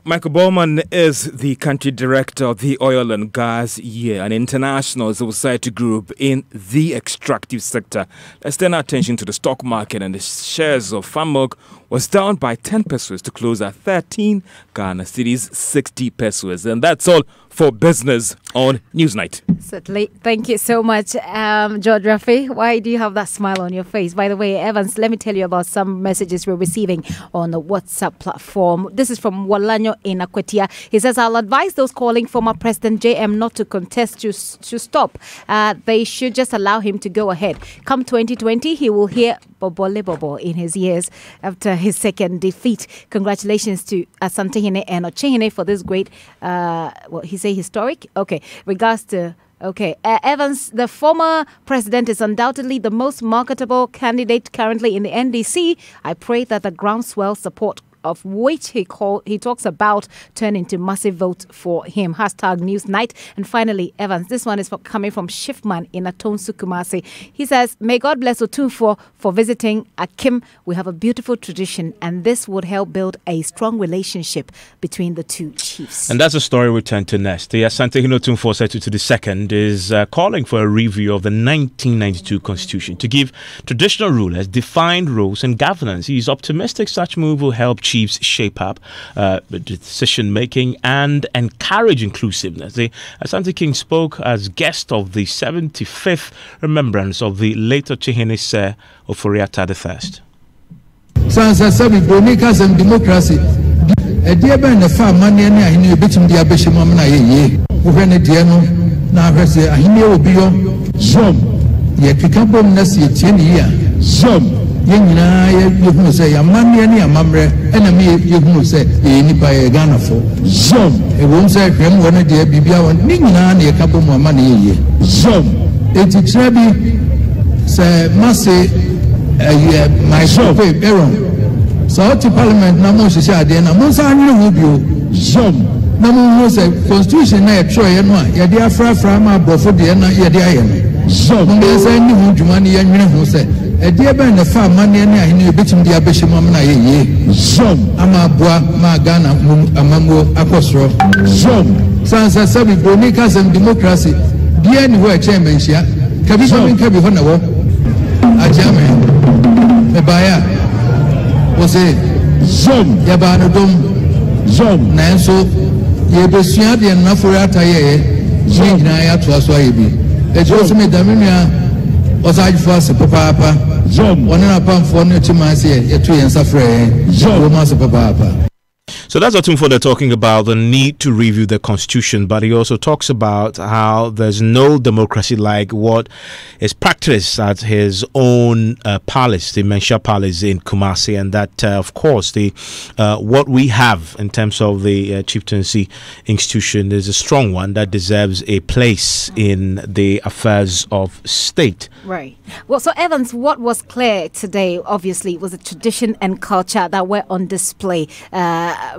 Michael Bowman is the country director of the Oil and Gas Year, an international society group in the extractive sector. Let's turn our attention to the stock market, and the shares of Famok was down by 10 pesos to close at 13 Ghana cedis, 60 pesos. And that's all for business on Newsnight. Certainly. Thank you so much, George Rafi. Why do you have that smile on your face? By the way, Evans, let me tell you about some messages we're receiving on the WhatsApp platform. This is from Walanyo in Akwetia. He says, I'll advise those calling former President JM not to contest to stop. They should just allow him to go ahead. Come 2020, he will hear Bobole Bobo in his ears after his second defeat. Congratulations to Asantehene and Ochehene for this great, what he say, historic? Okay, regards to... Okay, Evans, the former president is undoubtedly the most marketable candidate currently in the NDC. I pray that the groundswell support of which he talks about turn into massive vote for him. Hashtag Newsnight. And finally, Evans, this one is coming from Shiftman in Atonsu, Kumasi. He says, may God bless Otunfo for visiting Akim. We have a beautiful tradition, and this would help build a strong relationship between the two chiefs. And that's a story we turn to next. The Asante Otunfo Setu II is calling for a review of the 1992 Constitution to give traditional rulers defined roles and governance. He's optimistic such move will help chiefs shape up decision making and encourage inclusiveness. The Asante King spoke as guest of the 75th remembrance of the late Ochehene Sir Oforiatta I. Sansa sabi bonika sem democracy. Edie ben na fa mane ne ahine obetim dia behye mom na yeye. Wo hwe ne die no na hwese ahine obi yo zom ye kika bom na se tie ne ya zom ye nyina ye hu se ya mane ne amamre ena me ye hu se ye nipa ye Ghana fo zom e won se hwem wona de bibia won ni nyina na ye ka bom ama na yeye zom eti trebi se mase my shop Aaron. So to Parliament na mo sisi ade na mo sa anyi wo bio zom na mo say constitution na e tro no a ye de afrafra ma brofo de na ye de aye no zom na say ni hu dwuma ne ye nwene ho say e de ben na fa mane ne ahene obetim de abehye mom na ye zom ama boa ma Ghana amamwo akosoro zom sansa sabi bonika sem democracy bia ni ho e chairman hia kabi so bin kabi ho na wo ajame Baya was a zom yabanodom zom nanso ye besua de na for ataye zom na ya to aso ayebi e jo so me damia osajfo ase papa zom one na pamfo no tima ase ye to yensa frɛ zom ma ase papa. So that's Otumfuo they're talking about the need to review the constitution, but he also talks about how there's no democracy like what is practiced at his own palace, the Mensha Palace in Kumasi, and that of course the what we have in terms of the chieftaincy institution is a strong one that deserves a place in the affairs of state. Right. Well, so Evans, what was clear today obviously was the tradition and culture that were on display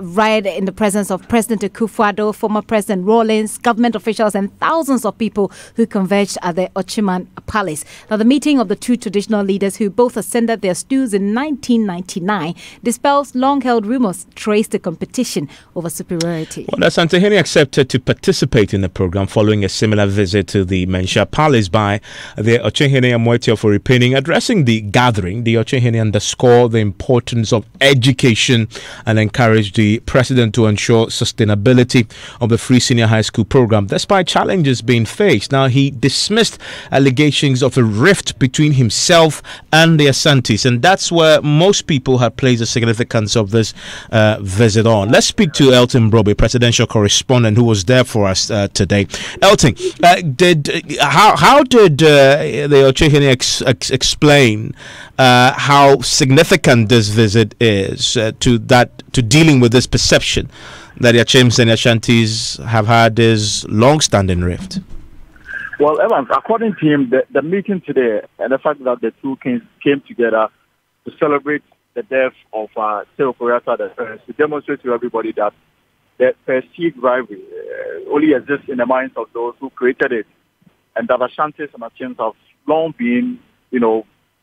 right in the presence of President Akufo-Addo, former President Rawlings, government officials, and thousands of people who converged at the Ochiman Palace. Now, the meeting of the two traditional leaders who both ascended their stools in 1999 dispels long-held rumors traced to competition over superiority. Well, Asante Henny accepted to participate in the program following a similar visit to the Mensha Palace by the Ochehene Amoetia for Repenning. Addressing the gathering, the Ochehene underscored the importance of education and encouraged the president to ensure sustainability of the free senior high school program despite challenges being faced. Now, he dismissed allegations of a rift between himself and the Asantes, and that's where most people have placed the significance of this visit on. Let's speak to Elton Brobe, presidential correspondent, who was there for us today. Elton, how did the Ochehene explain how significant this visit is to dealing with this perception that the Achems and Ashantis have had this long-standing rift? Well, Evans, according to him, the meeting today and the fact that the two came together to celebrate the death of Seo Koreata to demonstrate to everybody that the perceived rivalry only exists in the minds of those who created it, and that Ashantis and Achems have long been,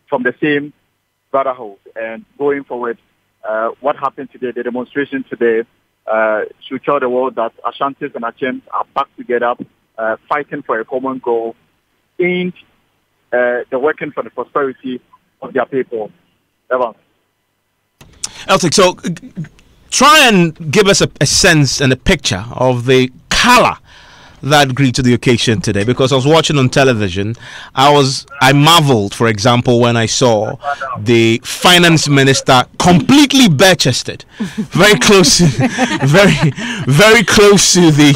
from the same brotherhood. And going forward, what happened today, the demonstration today, should tell the world that Ashantis and Achems are back together, fighting for a common goal, and they're working for the prosperity of their people. Evans. Elton, so try and give us a sense and a picture of the color that agreed to the occasion today, because I was watching on television. I marveled, for example, when I saw the finance minister completely bare-chested, very close, very close to the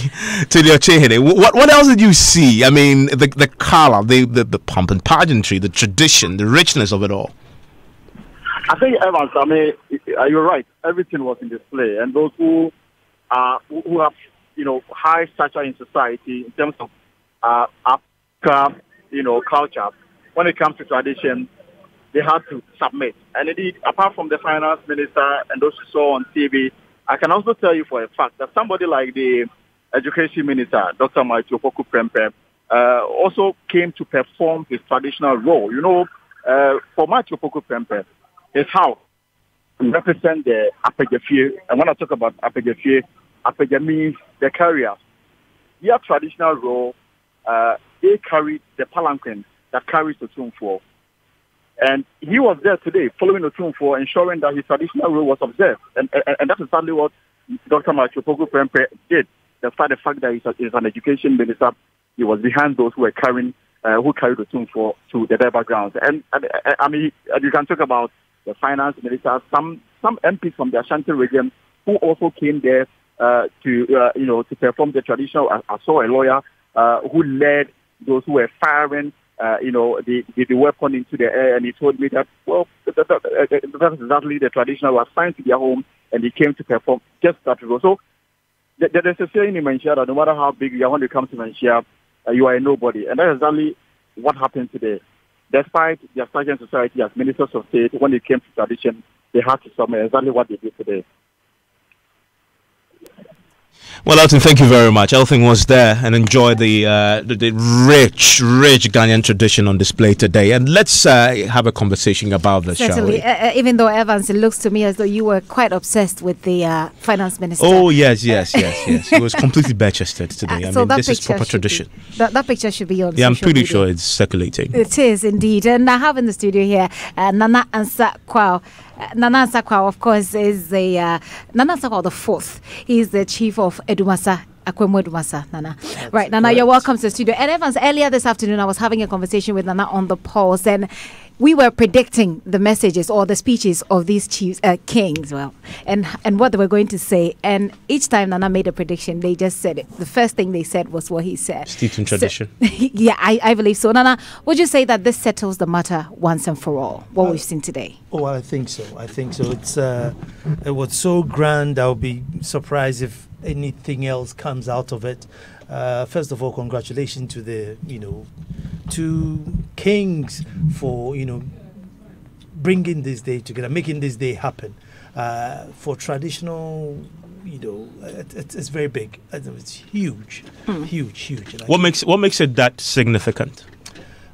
Ochehene. What else did you see? I mean, the color, the pomp and pageantry, the tradition, the richness of it all. I think, Evans, you're right. Everything was in display, and those who have high stature in society in terms of Africa, culture. When it comes to tradition, they had to submit. And indeed, apart from the finance minister and those who saw on TV, I can also tell you for a fact that somebody like the education minister, Dr. Matthew Opoku Prempeh, also came to perform his traditional role. For Matthew Opoku Prempeh, his house represent the Apegefie. And when I talk about Apegefie, Apega means the carriers. Their traditional role, they carry the palanquin that carries the Otumfuo. And he was there today following the Otumfuo, ensuring that his traditional role was observed. And that's exactly what Dr. Matthew Opoku Prempeh did. Despite the fact that he's an education minister, he was behind those who were who carried the Otumfuo to the Durban grounds. And you can talk about the finance minister, some MPs from the Ashanti region who also came there to perform the traditional. I saw a lawyer who led those who were firing, the weapon into the air, and he told me that, that's exactly the traditional was assigned to their home, and he came to perform just that role. So there's a saying in Malaysia that no matter how big you are, when you come to Malaysia, you are a nobody, and that's exactly what happened today. Despite their stature in society as ministers of state, when it came to tradition, they had to submit exactly what they did today. Well, Elton, thank you very much. Elton was there and enjoyed the rich Ghanaian tradition on display today. And let's have a conversation about this, Certainly. shall we? Even though, Evans, it looks to me as though you were quite obsessed with the finance minister. Oh, yes. He was completely bare-chested today. This is proper tradition. That picture should be on I'm pretty media. sure it's circulating. It is indeed. And I have in the studio here Nana Ansah Kwao. Nana Ansah Kwao, of course, is Nana Ansah Kwao the fourth. He's the chief of Edumasa Nana. Right, Nana, you're welcome to the studio. And Evans, earlier this afternoon, I was having a conversation with Nana on the pulse, and we were predicting the messages or the speeches of these chiefs, kings, and what they were going to say. And each time Nana made a prediction, they just said it. The first thing they said was what he said. Steeped in tradition. So, yeah, I believe so. Nana, would you say that this settles the matter once and for all, what we've seen today? Oh, I think so. It's it was so grand. I'll be surprised if anything else comes out of it. First of all, congratulations to the two kings for bringing this day together, making this day happen. For traditional, it's very big. It's huge, huge. What makes it that significant?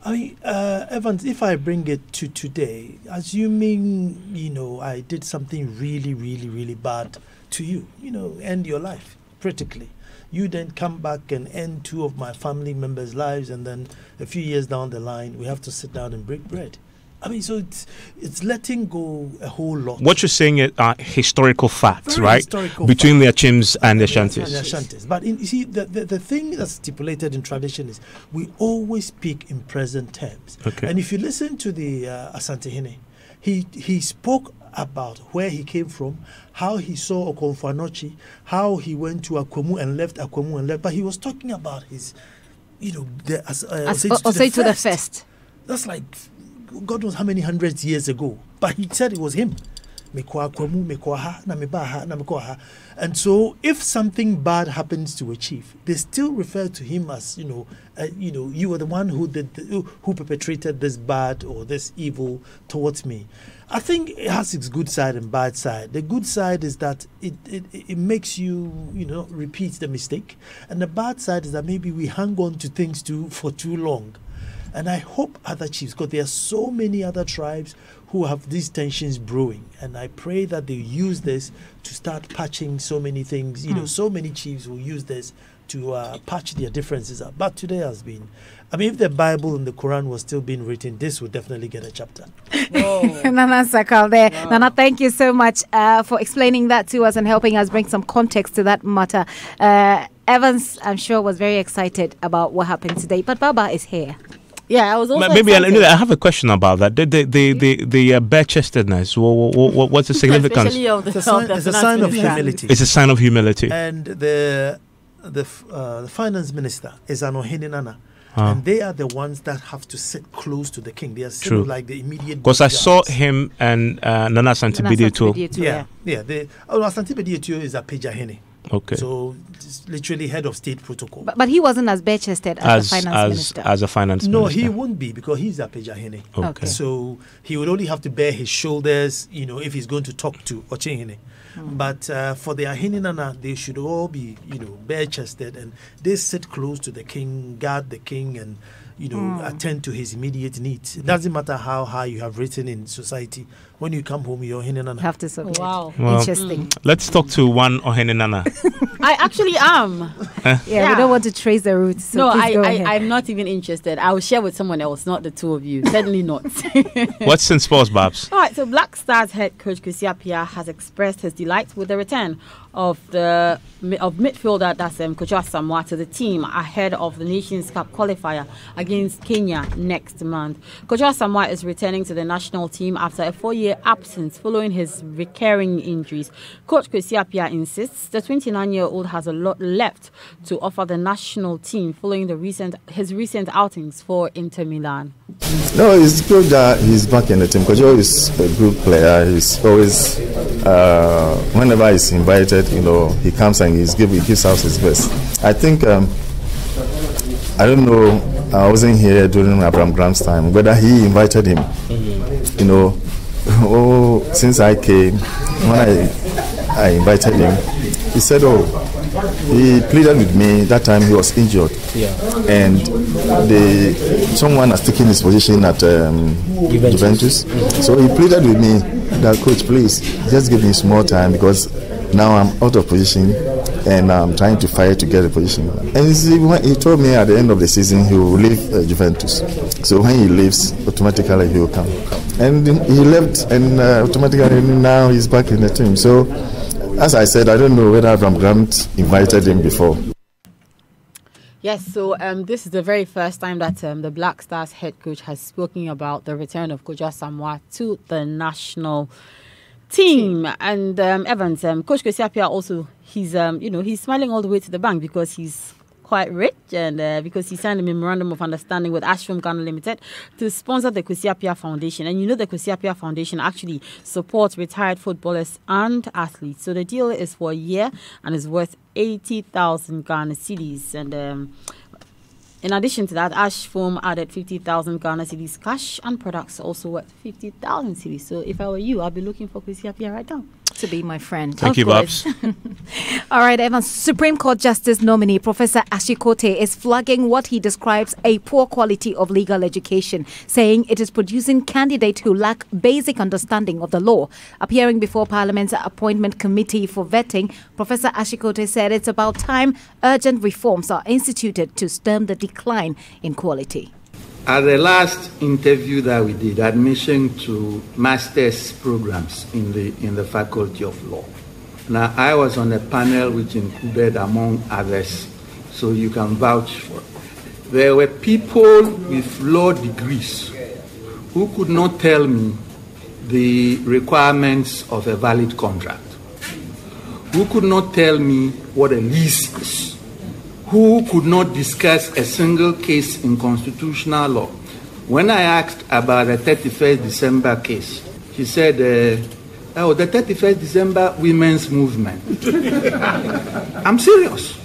Evans, if I bring it to today, assuming I did something really, really, really bad to you, end your life critically. You then come back and end two of my family members' lives, and then a few years down the line, we have to sit down and break bread. So it's letting go a whole lot. What you're saying are historical facts, Very right? Historical between facts. the Achims and the Ashantis. But you see, the thing that's stipulated in tradition is we always speak in present terms. Okay. And if you listen to the Asantehene, he spoke about where he came from, how he saw Okonfanochi, how he went to Akwemu and left, but he was talking about his, Osei to the first. That's like, God knows how many hundreds of years ago, but he said it was him. And so if something bad happens to a chief, they still refer to him as, you were the one who perpetrated this bad or this evil towards me. I think it has its good side and bad side. The good side is that it makes you, repeat the mistake. And the bad side is that maybe we hang on to things for too long. And I hope other chiefs, because there are so many other tribes who have these tensions brewing. And I pray that they use this to start patching so many things. So many chiefs will use this to patch their differences up. But today has been, if the Bible and the Quran was still being written, this would definitely get a chapter. Nana Sakal there. Wow. Nana, thank you so much for explaining that to us and helping us bring some context to that matter. Evans, I'm sure, was very excited about what happened today. But Baba is here. Yeah, I was also maybe I have a question about that. The bare-chestedness. What's the significance? It's a sign of humility. It's a sign of humility. And the finance minister is an Ohenenana. And they are the ones that have to sit close to the king. They are sort of like the immediate. Because I saw him and Nana Asantibidi too. Yeah. Asantibidi too is a Pejahene. Okay. So it's literally head of state protocol. But he wasn't as bare-chested as the finance minister. As a finance minister. No, he won't be because he's a Pejahene. Okay. So he would only have to bare his shoulders, if he's going to talk to Ochehene. But for the Ahenenana, they should all be, bare-chested, and they sit close to the king, guard the king, and attend to his immediate needs. It doesn't matter how high you have written in society. When you come home, you're Ohenenana. Have to submit. Wow. Well, interesting. Let's talk to one Ohenenana. I actually am. Yeah, we don't want to trace the roots. So no, I'm not even interested. I will share with someone else, not the two of you. Certainly not. What's in sports, Babs? All right, so Black Stars head coach Kwesi Appiah has expressed his delight with the return of midfielder Kojo Asamoah to the team ahead of the Nations Cup qualifier against Kenya next month. Kojo Asamoah is returning to the national team after a 4-year absence following his recurring injuries. Coach Kwesi Appiah insists the 29-year-old has a lot left to offer the national team following his recent outings for Inter Milan. No, it's good that he's back in the team. Kojo is a good player. He's always, whenever he's invited, he comes and he gives out his best. I think, I don't know, I wasn't here during Abraham Graham's time, whether he invited him. Since I came, when I invited him, he said, he pleaded with me. That time he was injured, and someone has taken his position at Juventus. So he pleaded with me that, coach, please just give me small time because now I'm out of position and I'm trying to fight to get a position. And he told me at the end of the season he will leave Juventus. So when he leaves, automatically he will come. And he left, and automatically now he's back in the team. So as I said, I don't know whether Abraham Grant invited him before. Yes, so this is the very first time that the Black Stars head coach has spoken about the return of Kojo Asamoah to the national team. And Evans, Coach Kwesi Appiah also, he's he's smiling all the way to the bank because he's quite rich and because he signed a memorandum of understanding with Ashford Ghana Limited to sponsor the Kwesi Appiah Foundation. And the Kwesi Appiah Foundation actually supports retired footballers and athletes. So the deal is for a year and is worth 80,000 Ghana cedis. And in addition to that, Ash Foam added 50,000 Ghana cedis cash and products also worth 50,000 cedis. So if I were you, I'd be looking for Kwesi Appiah right now. To be my friend. Thank you, Babs. All right, Evans. Supreme Court Justice nominee Professor Ashikote is flagging what he describes a poor quality of legal education, saying it is producing candidates who lack basic understanding of the law. Appearing before Parliament's Appointment Committee for vetting, Professor Ashikote said it's about time urgent reforms are instituted to stem the decline in quality. At the last interview that we did, admission to master's programs in the Faculty of Law. Now, I was on a panel which included, among others, so you can vouch for it. There were people with law degrees who could not tell me the requirements of a valid contract, who could not tell me what a lease is, who could not discuss a single case in constitutional law. When I asked about the 31st December case, he said, the 31st December women's movement. I'm serious.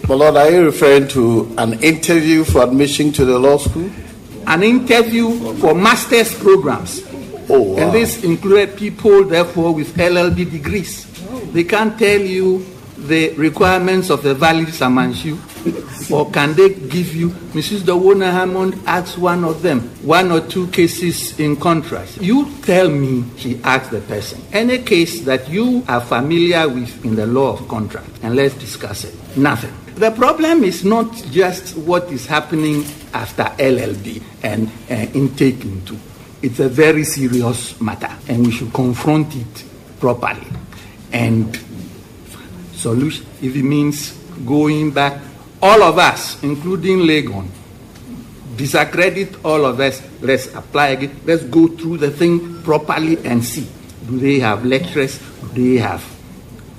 My Lord, are you referring to an interview for admission to the law school? An interview for master's programs. Oh, wow. And this included people, therefore, with LLB degrees. They can't tell you the requirements of a valid Samanchu, or can they give you? Mrs. Dawona Hammond asked one of them, one or two cases in contrast. You tell me, she asked the person, any case that you are familiar with in the law of contract, and let's discuss it. Nothing. The problem is not just what is happening after LLB and intake into. It's a very serious matter, and we should confront it properly. And solution, if it means going back, all of us, including Legon, discredit all of us, let's apply again, let's go through the thing properly and see. Do they have lecturers? Do they have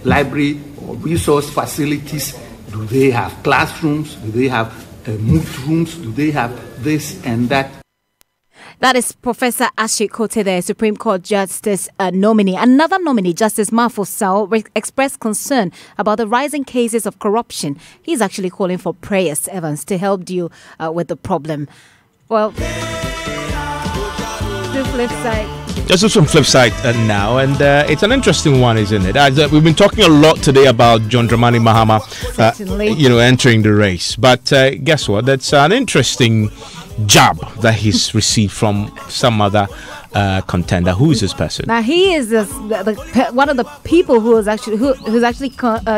library or resource facilities? Do they have classrooms? Do they have moot rooms? Do they have this and that? That is Professor Ashikote, the Supreme Court Justice nominee. Another nominee, Justice Marfo Sao, expressed concern about the rising cases of corruption. He's actually calling for prayers, Evans, to help deal with the problem. Well, the flip side. Let's do some flip side now, and it's an interesting one, isn't it? We've been talking a lot today about John Dramani Mahama, entering the race. But guess what? That's an interesting jab that he's received from some other contender. Who is this person? Now he is one of the people who's actually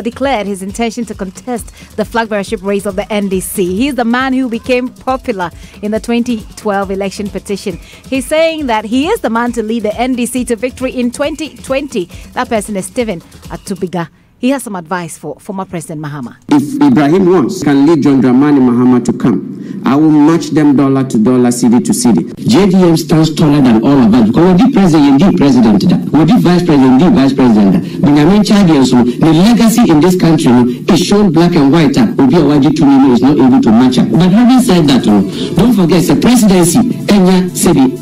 declared his intention to contest the flag bearership race of the NDC. He's the man who became popular in the 2012 election petition. He's saying that he is the man to lead the NDC to victory in 2020. That person is Stephen Atubiga. He has some advice for former President Mahama. If Ibrahim wants, can lead John Dramani Mahama to come. I will match them dollar to dollar, city to city. JDM stands taller than all of us. Because we president, we vice president. Benjamin Chadian, so the legacy in this country is shown black and white. Obi Awaji Tumimi is not able to match up. But having said that, don't forget the presidency. Enya Sebi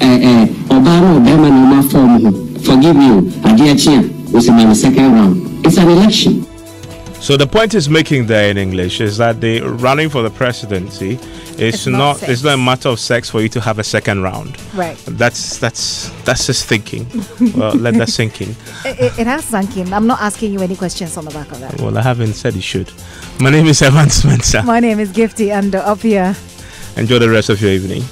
Obama Obama Noma form. Forgive me, Adiachia was in my second round. It's an election. So the point he's making there in English is that the running for the presidency is not a matter of sex for you to have a second round. Right. That's his thinking. Well, let that sink in. It has sunk in. I'm not asking you any questions on the back of that. Well, I haven't said he should. My name is Evan Spencer. My name is Gifty, and up here. Enjoy the rest of your evening.